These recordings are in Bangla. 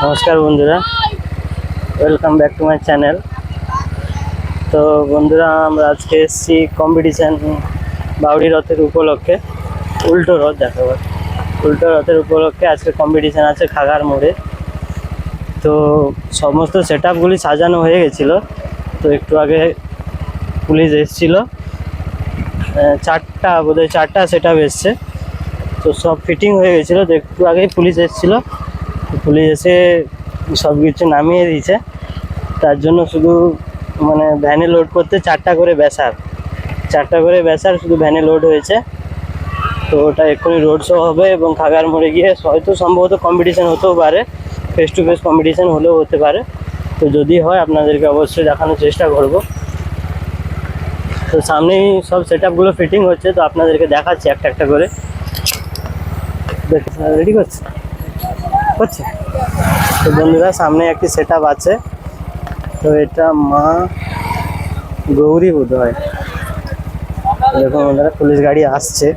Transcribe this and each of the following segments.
নমস্কার বন্ধুরা, welcome back to my channel. তো বন্ধুরা, আমরা আজকে এসেছি কম্পিটিশান বাউড়ি রথের উপলক্ষে। উল্টো রথ দেখাবো। উল্টো রথের উপলক্ষে আজকে কম্পিটিশান আছে খাগার মোড়ে। তো সমস্ত সেট আপগুলি সাজানো হয়ে গেছিলো। তো একটু আগে পুলিশ এসেছিলো, চারটা সেট আপ এসছে। তো সব ফিটিং হয়ে গেছিলো। তো একটু আগেই পুলিশ এসেছিলো। পুলিশ এসে সব কিছু নামিয়ে দিয়েছে। তার জন্য শুধু ভ্যানে লোড করতে চারটা করে ব্যাসার শুধু ভ্যানে লোড হয়েছে। তো ওটা এক্ষুনি রোড শো হবে এবং খাগার মোড়ে গিয়ে হয়তো সম্ভবত কম্পিটিশান হতেও পারে, ফেস টু ফেস কম্পিটিশান হলেও হতে পারে। তো যদি হয় আপনাদেরকে অবশ্যই দেখানোর চেষ্টা করব। তো সামনেই সব সেট আপগুলো ফিটিং হচ্ছে, তো আপনাদেরকে দেখাচ্ছি একটা একটা করে। রেডি করছে। তো বন্ধুরা, সামনে একটি সেট আপ আছে। তো এটা মা গৌরী বোধ হয়। দেখুন বন্ধুরা, পুলিশ গাড়ি আসছে।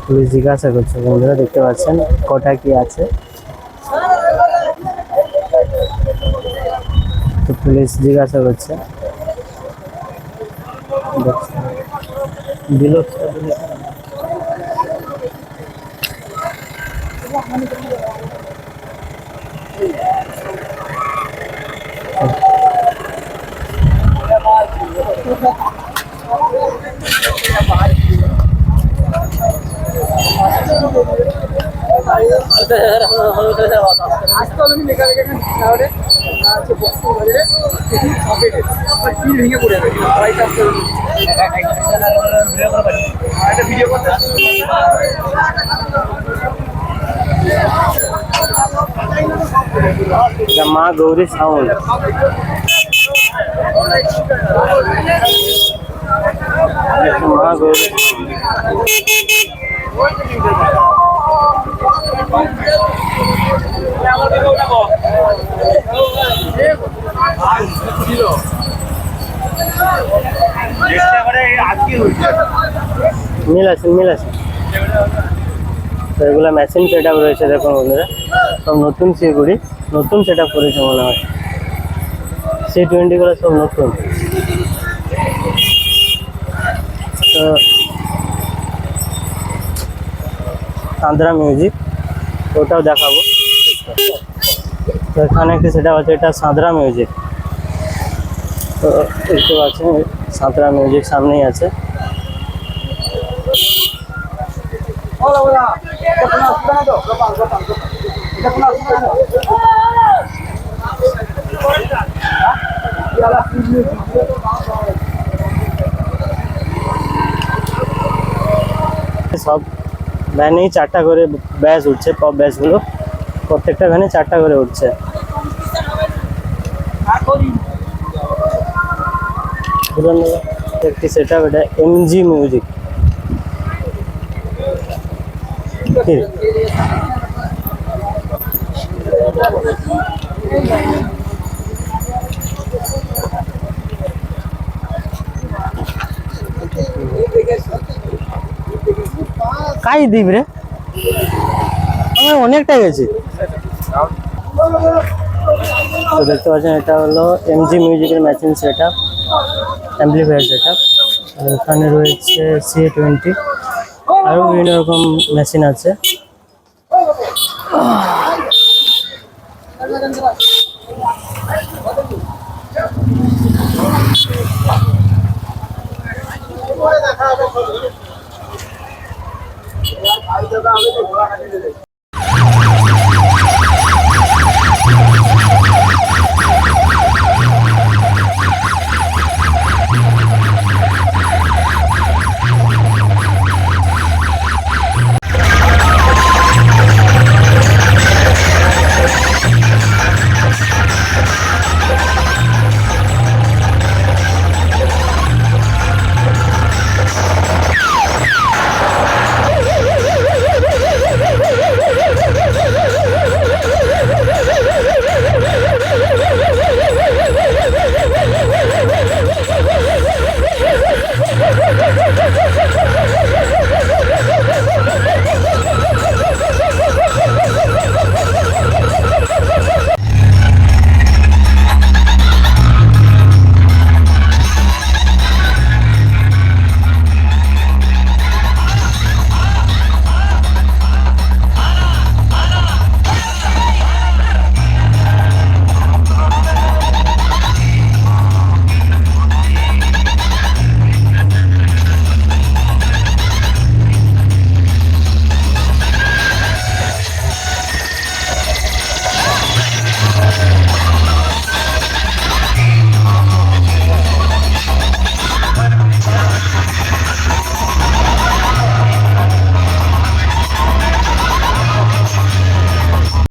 পুলিশ জিজ্ঞাসা করছে, বন্ধুরা দেখতে পাচ্ছেন কটা কি আছে। তো পুলিশ জিজ্ঞাসা করছে দিল। মা গৌরী সাউন্ড। মা গৌরী মিল আছে। তো এগুলো মেশিন সেট আপ রয়েছে। দেখুন বন্ধুরা, সব নতুন শিলিগুড়ি, নতুন সেট আপ করেছে মনে হয়। C20 গুলো সব নতুন। তো আন্ধ্রা মিউজিক, ওটাও দেখাবো। তো এখানে একটি সেট আপ আছে, এটা সাঁতরা মিউজিক। তো দেখতে পাচ্ছেন সাঁতরা মিউজিক সামনেই আছে। সব ভ্যানেই চারটা করে ব্যাস উঠছে, পপ ব্যাসগুলো প্রত্যেকটা ভ্যানে চারটা করে উঠছে। একটি সেট আপ, এটা MG মিউজিক। কাই দিব রে, আমরা অনেকটা গেছি। তো দেখতে পাচ্ছেন এটা হলো MG মিউজিকের machine set up, amplifier set up. এখানে রয়েছে C20, আরও বিভিন্ন রকম মেশিন আছে।